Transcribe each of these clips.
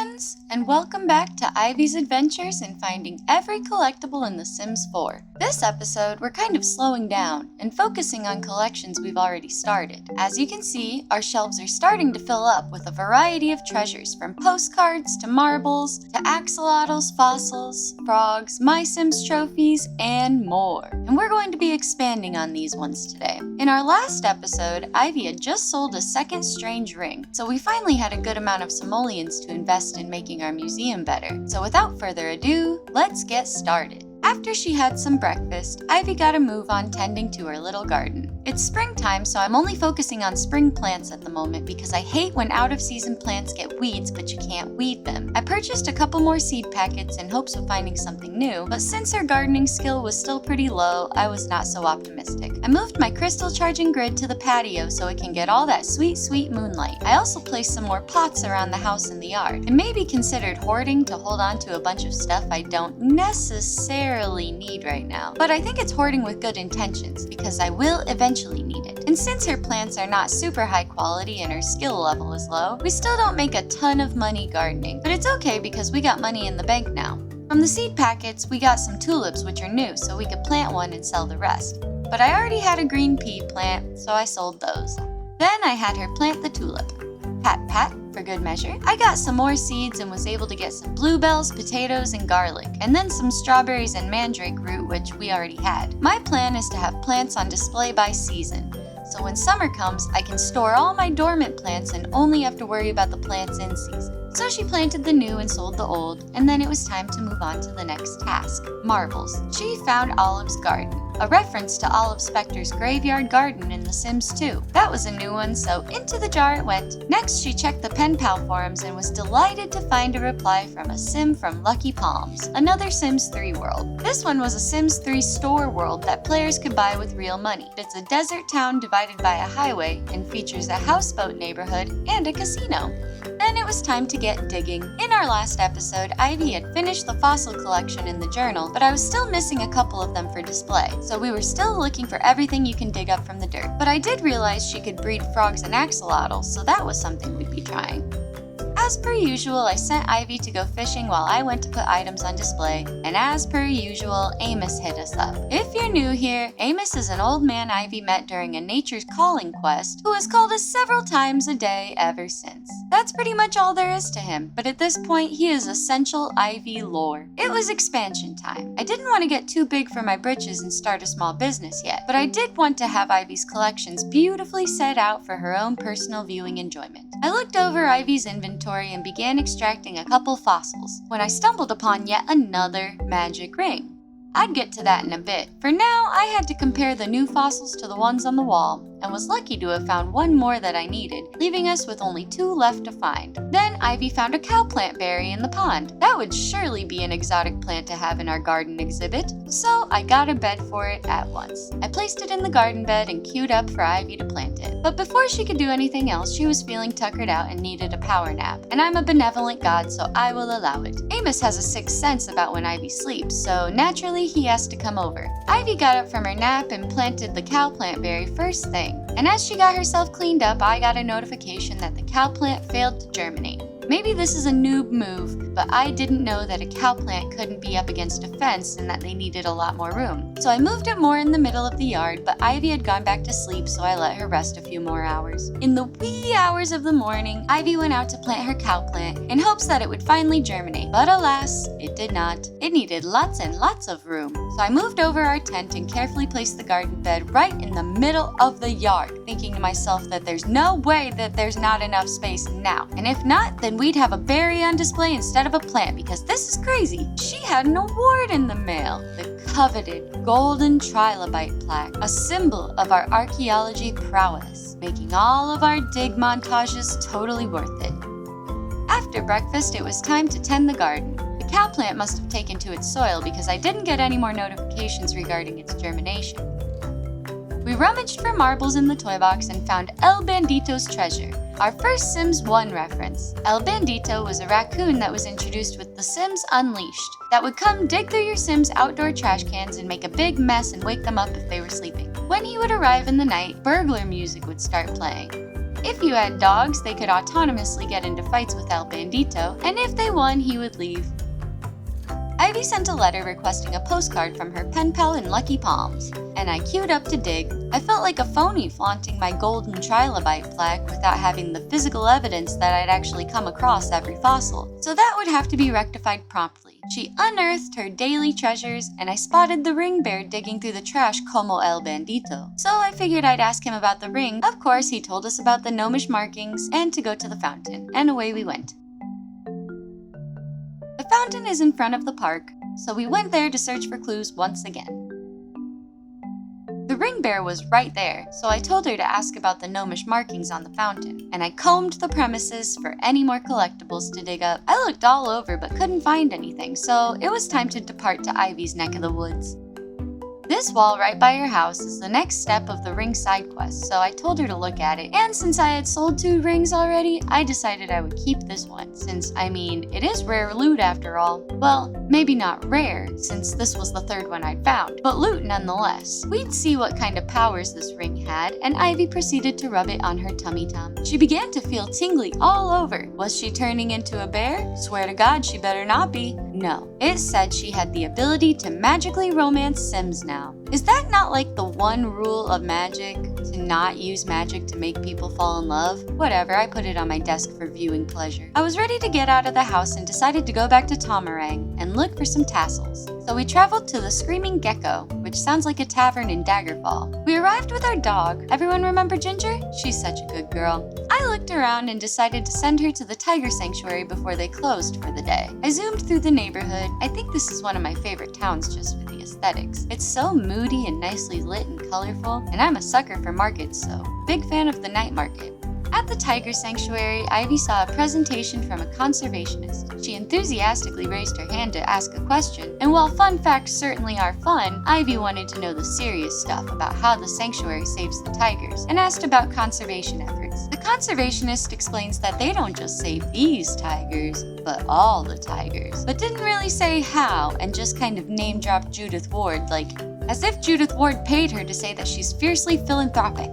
friends, and welcome back to Ivy's adventures in finding every collectible in The Sims 4. This episode, we're kind of slowing down and focusing on collections we've already started. As you can see, our shelves are starting to fill up with a variety of treasures, from postcards to marbles to axolotls, fossils, frogs, My Sims trophies, and more. And we're going to be expanding on these ones today. In our last episode, Ivy had just sold a second strange ring, so we finally had a good amount of simoleons to invest in making our museum better. So without further ado, let's get started. After she had some breakfast, Ivy got a move on tending to her little garden. It's springtime, so I'm only focusing on spring plants at the moment because I hate when out-of-season plants get weeds but you can't weed them. I purchased a couple more seed packets in hopes of finding something new, but since her gardening skill was still pretty low, I was not so optimistic. I moved my crystal charging grid to the patio so it can get all that sweet moonlight. I also placed some more pots around the house and the yard, and maybe considered hoarding to hold on to a bunch of stuff I don't necessarily need right now. But I think it's hoarding with good intentions because I will eventually need it. And since her plants are not super high quality and her skill level is low, we still don't make a ton of money gardening. But it's okay because we got money in the bank now. From the seed packets, we got some tulips which are new so we could plant one and sell the rest. But I already had a green pea plant, so I sold those. Then I had her plant the tulip. Pat pat, for good measure. I got some more seeds and was able to get some bluebells, potatoes, and garlic, and then some strawberries and mandrake root, which we already had. My plan is to have plants on display by season, so when summer comes, I can store all my dormant plants and only have to worry about the plants in season. So she planted the new and sold the old, and then it was time to move on to the next task, marbles. She found Olive's garden, a reference to Olive Specter's graveyard garden in The Sims 2. That was a new one, so into the jar it went. Next, she checked the pen pal forums and was delighted to find a reply from a sim from Lucky Palms, another Sims 3 world. This one was a Sims 3 store world that players could buy with real money. It's a desert town divided by a highway and features a houseboat neighborhood and a casino. Then it was time to get digging. In our last episode, Ivy had finished the fossil collection in the journal, but I was still missing a couple of them for display, so we were still looking for everything you can dig up from the dirt. But I did realize she could breed frogs and axolotls, so that was something we'd be trying. As per usual, I sent Ivy to go fishing while I went to put items on display, and as per usual, Amos hit us up. If you're new here, Amos is an old man Ivy met during a Nature's Calling quest who has called us several times a day ever since. That's pretty much all there is to him, but at this point, he is essential Ivy lore. It was expansion time. I didn't want to get too big for my britches and start a small business yet, but I did want to have Ivy's collections beautifully set out for her own personal viewing enjoyment. I looked over Ivy's inventory and began extracting a couple fossils when I stumbled upon yet another magic ring. I'd get to that in a bit. For now, I had to compare the new fossils to the ones on the wall, and was lucky to have found one more that I needed, leaving us with only 2 left to find. Then Ivy found a cowplant berry in the pond. That would surely be an exotic plant to have in our garden exhibit, so I got a bed for it at once. I placed it in the garden bed and queued up for Ivy to plant it. But before she could do anything else, she was feeling tuckered out and needed a power nap, and I'm a benevolent god, so I will allow it. Amos has a sixth sense about when Ivy sleeps, so naturally he has to come over. Ivy got up from her nap and planted the cowplant berry first thing. And as she got herself cleaned up, I got a notification that the cowplant failed to germinate. Maybe this is a noob move, but I didn't know that a cowplant couldn't be up against a fence and that they needed a lot more room. So I moved it more in the middle of the yard, but Ivy had gone back to sleep, so I let her rest a few more hours. In the wee hours of the morning, Ivy went out to plant her cowplant in hopes that it would finally germinate. But alas, it did not. It needed lots and lots of room. So I moved over our tent and carefully placed the garden bed right in the middle of the yard, thinking to myself that there's no way that there's not enough space now. And if not, then we'd have a berry on display instead of a plant, because this is crazy. She had an award in the mail, the coveted golden trilobite plaque, a symbol of our archaeology prowess, making all of our dig montages totally worth it. After breakfast, it was time to tend the garden. The cowplant must have taken to its soil because I didn't get any more notifications regarding its germination. We rummaged for marbles in the toy box and found El Bandito's treasure, our first Sims 1 reference. El Bandito was a raccoon that was introduced with The Sims Unleashed, that would come dig through your Sims' outdoor trash cans and make a big mess and wake them up if they were sleeping. When he would arrive in the night, burglar music would start playing. If you had dogs, they could autonomously get into fights with El Bandito, and if they won, he would leave. Ivy sent a letter requesting a postcard from her pen pal in Lucky Palms, and I queued up to dig. I felt like a phony flaunting my golden trilobite plaque without having the physical evidence that I'd actually come across every fossil, so that would have to be rectified promptly. She unearthed her daily treasures, and I spotted the ring bear digging through the trash como El Bandito. So I figured I'd ask him about the ring. Of course, he told us about the gnomish markings and to go to the fountain, and away we went. The fountain is in front of the park, so we went there to search for clues once again. The ring bear was right there, so I told her to ask about the gnomish markings on the fountain, and I combed the premises for any more collectibles to dig up. I looked all over but couldn't find anything, so it was time to depart to Ivy's neck of the woods. This wall right by her house is the next step of the ring side quest, so I told her to look at it, and since I had sold 2 rings already, I decided I would keep this one, since, it is rare loot after all. Well, maybe not rare, since this was the 3rd one I'd found, but loot nonetheless. We'd see what kind of powers this ring had, and Ivy proceeded to rub it on her tummy-tum. She began to feel tingly all over. Was she turning into a bear? Swear to God, she better not be. No. It said she had the ability to magically romance Sims now. Is that not like the one rule of magic? To not use magic to make people fall in love? Whatever, I put it on my desk for viewing pleasure. I was ready to get out of the house and decided to go back to Tomarang and look for some tassels. So we traveled to the Screaming Gecko, which sounds like a tavern in Daggerfall. We arrived with our dog. Everyone remember Ginger? She's such a good girl. I looked around and decided to send her to the Tiger Sanctuary before they closed for the day. I zoomed through the neighborhood. I think this is one of my favorite towns just for the aesthetics. It's so moody and nicely lit and colorful, and I'm a sucker for markets, so big fan of the night market. At the Tiger Sanctuary, Ivy saw a presentation from a conservationist. She enthusiastically raised her hand to ask a question, and while fun facts certainly are fun, Ivy wanted to know the serious stuff about how the sanctuary saves the tigers, and asked about conservation efforts. The conservationist explains that they don't just save these tigers, but all the tigers, but didn't really say how, and just kind of name-dropped Judith Ward, as if Judith Ward paid her to say that she's fiercely philanthropic.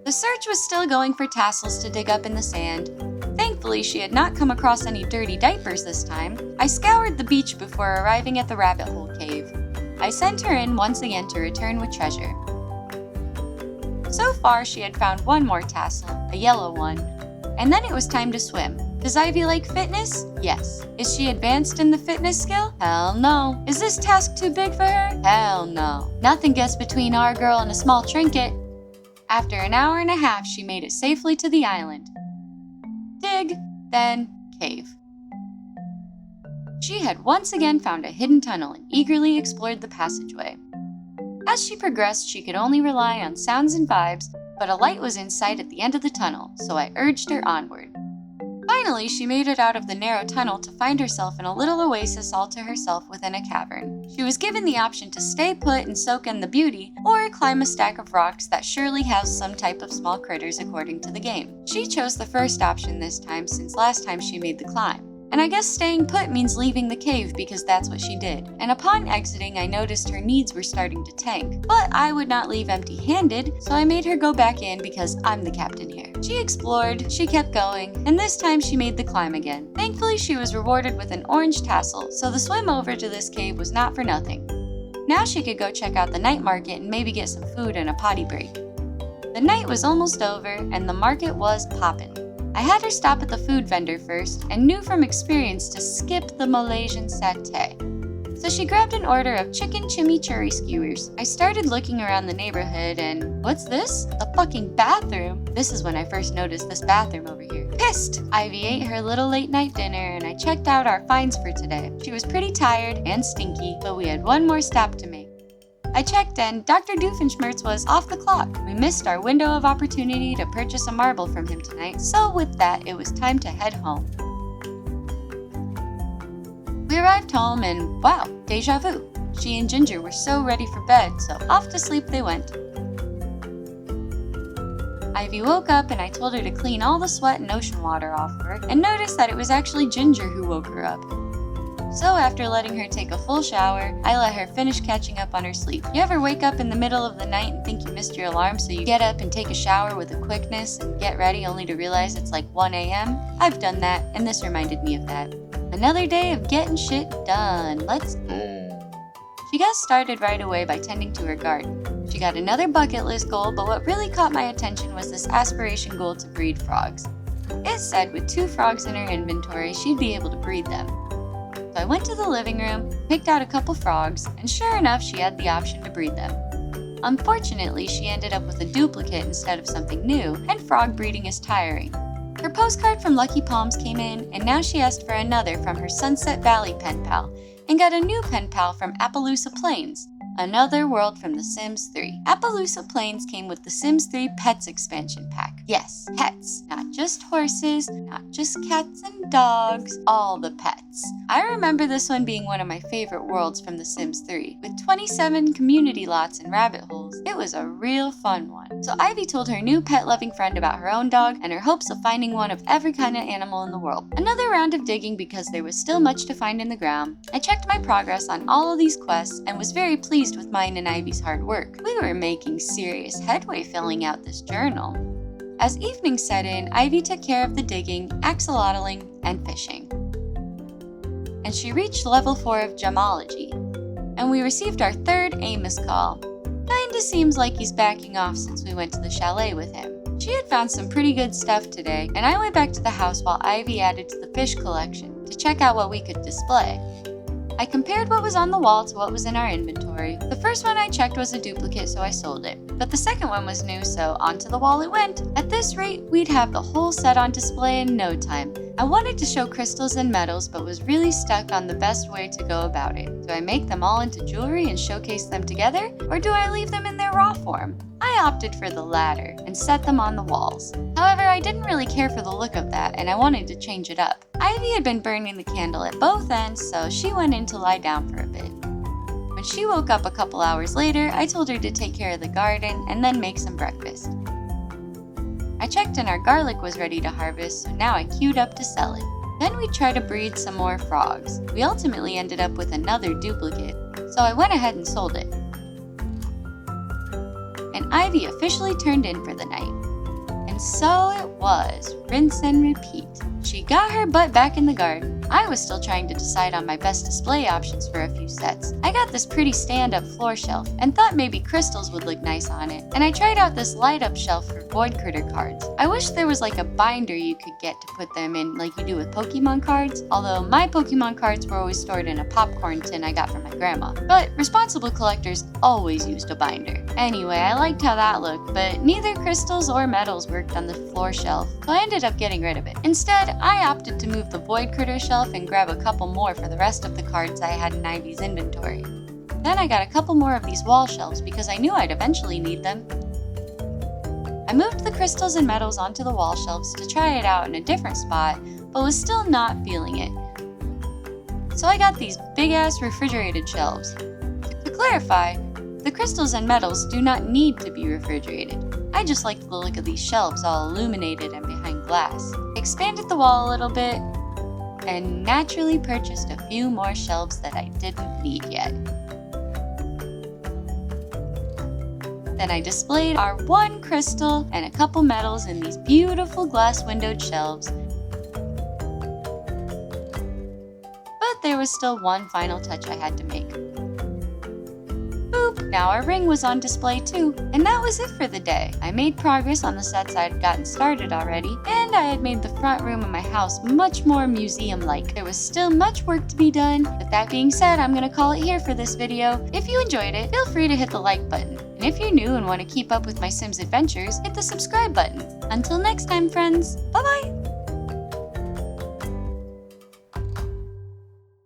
The search was still going for tassels to dig up in the sand. Thankfully, she had not come across any dirty diapers this time. I scoured the beach before arriving at the rabbit hole cave. I sent her in once again to return with treasure. So far, she had found one more tassel, a yellow one, and then it was time to swim. Does Ivy like fitness? Yes. Is she advanced in the fitness skill? Hell no. Is this task too big for her? Hell no. Nothing gets between our girl and a small trinket. After an hour and a half, she made it safely to the island. Dig, then cave. She had once again found a hidden tunnel and eagerly explored the passageway. As she progressed, she could only rely on sounds and vibes, but a light was in sight at the end of the tunnel, so I urged her onward. Finally, she made it out of the narrow tunnel to find herself in a little oasis all to herself within a cavern. She was given the option to stay put and soak in the beauty, or climb a stack of rocks that surely house some type of small critters according to the game. She chose the first option this time since last time she made the climb. And I guess staying put means leaving the cave because that's what she did. And upon exiting, I noticed her needs were starting to tank. But I would not leave empty-handed, so I made her go back in because I'm the captain here. She explored, she kept going, and this time she made the climb again. Thankfully, she was rewarded with an orange tassel, so the swim over to this cave was not for nothing. Now she could go check out the night market and maybe get some food and a potty break. The night was almost over, and the market was poppin'. I had her stop at the food vendor first and knew from experience to skip the Malaysian satay. So she grabbed an order of chicken chimichurri skewers. I started looking around the neighborhood and what's this? A fucking bathroom? This is when I first noticed this bathroom over here. Pissed! Ivy ate her little late night dinner and I checked out our finds for today. She was pretty tired and stinky, but we had one more stop to make. I checked and Dr. Doofenshmirtz was off the clock. We missed our window of opportunity to purchase a marble from him tonight, so with that, it was time to head home. We arrived home and wow, deja vu. She and Ginger were so ready for bed, so off to sleep they went. Ivy woke up and I told her to clean all the sweat and ocean water off her and noticed that it was actually Ginger who woke her up. So after letting her take a full shower, I let her finish catching up on her sleep. You ever wake up in the middle of the night and think you missed your alarm, so you get up and take a shower with a quickness and get ready only to realize it's like 1 a.m.? I've done that, and this reminded me of that. Another day of getting shit done. Let's go. She got started right away by tending to her garden. She got another bucket list goal, but what really caught my attention was this aspiration goal to breed frogs. It said with 2 frogs in her inventory, she'd be able to breed them. So I went to the living room, picked out a couple frogs, and sure enough, she had the option to breed them. Unfortunately, she ended up with a duplicate instead of something new, and frog breeding is tiring. Her postcard from Lucky Palms came in, and now she asked for another from her Sunset Valley pen pal, and got a new pen pal from Appaloosa Plains. Another world from The Sims 3. Appaloosa Plains came with The Sims 3 Pets expansion pack. Yes, pets. Not just horses, not just cats and dogs, all the pets. I remember this one being one of my favorite worlds from The Sims 3. With 27 community lots and rabbit holes, it was a real fun one. So Ivy told her new pet-loving friend about her own dog and her hopes of finding one of every kind of animal in the world. Another round of digging because there was still much to find in the ground. I checked my progress on all of these quests and was very pleased with mine and Ivy's hard work. We were making serious headway filling out this journal. As evening set in, Ivy took care of the digging, axolotling, and fishing. And she reached level 4 of gemology. And we received our 3rd Amos call. Kinda seems like he's backing off since we went to the chalet with him. She had found some pretty good stuff today, and I went back to the house while Ivy added to the fish collection to check out what we could display. I compared what was on the wall to what was in our inventory. The first one I checked was a duplicate, so I sold it. But the second one was new, so onto the wall it went. At this rate, we'd have the whole set on display in no time. I wanted to show crystals and metals, but was really stuck on the best way to go about it. Do I make them all into jewelry and showcase them together, or do I leave them in their raw form? I opted for the latter and set them on the walls. However, I didn't really care for the look of that, and I wanted to change it up. Ivy had been burning the candle at both ends, so she went in to lie down for a bit. When she woke up a couple hours later, I told her to take care of the garden and then make some breakfast. I checked and our garlic was ready to harvest, so now I queued up to sell it. Then we tried to breed some more frogs. We ultimately ended up with another duplicate, so I went ahead and sold it. And Ivy officially turned in for the night. And so it was, rinse and repeat. She got her butt back in the garden. I was still trying to decide on my best display options for a few sets. I got this pretty stand-up floor shelf and thought maybe crystals would look nice on it. And I tried out this light-up shelf for Void Critter cards. I wish there was like a binder you could get to put them in like you do with Pokemon cards, although my Pokemon cards were always stored in a popcorn tin I got from my grandma. But responsible collectors always used a binder. Anyway, I liked how that looked, but neither crystals or metals worked on the floor shelf, so I ended up getting rid of it. Instead, I opted to move the Void Critter shelf and grab a couple more for the rest of the cards I had in Ivy's inventory. Then I got a couple more of these wall shelves because I knew I'd eventually need them. I moved the crystals and metals onto the wall shelves to try it out in a different spot, but was still not feeling it. So I got these big-ass refrigerated shelves. To clarify, the crystals and metals do not need to be refrigerated. I just liked the look of these shelves all illuminated and behind glass. Expanded the wall a little bit, and naturally purchased a few more shelves that I didn't need yet. Then I displayed our one crystal and a couple metals in these beautiful glass windowed shelves. But there was still one final touch I had to make. Boop! Now our ring was on display too, and that was it for the day. I made progress on the sets I had gotten started already, and I had made the front room of my house much more museum-like. There was still much work to be done. With that being said, I'm gonna call it here for this video. If you enjoyed it, feel free to hit the like button. And if you're new and want to keep up with my Sims adventures, hit the subscribe button. Until next time, friends, bye-bye!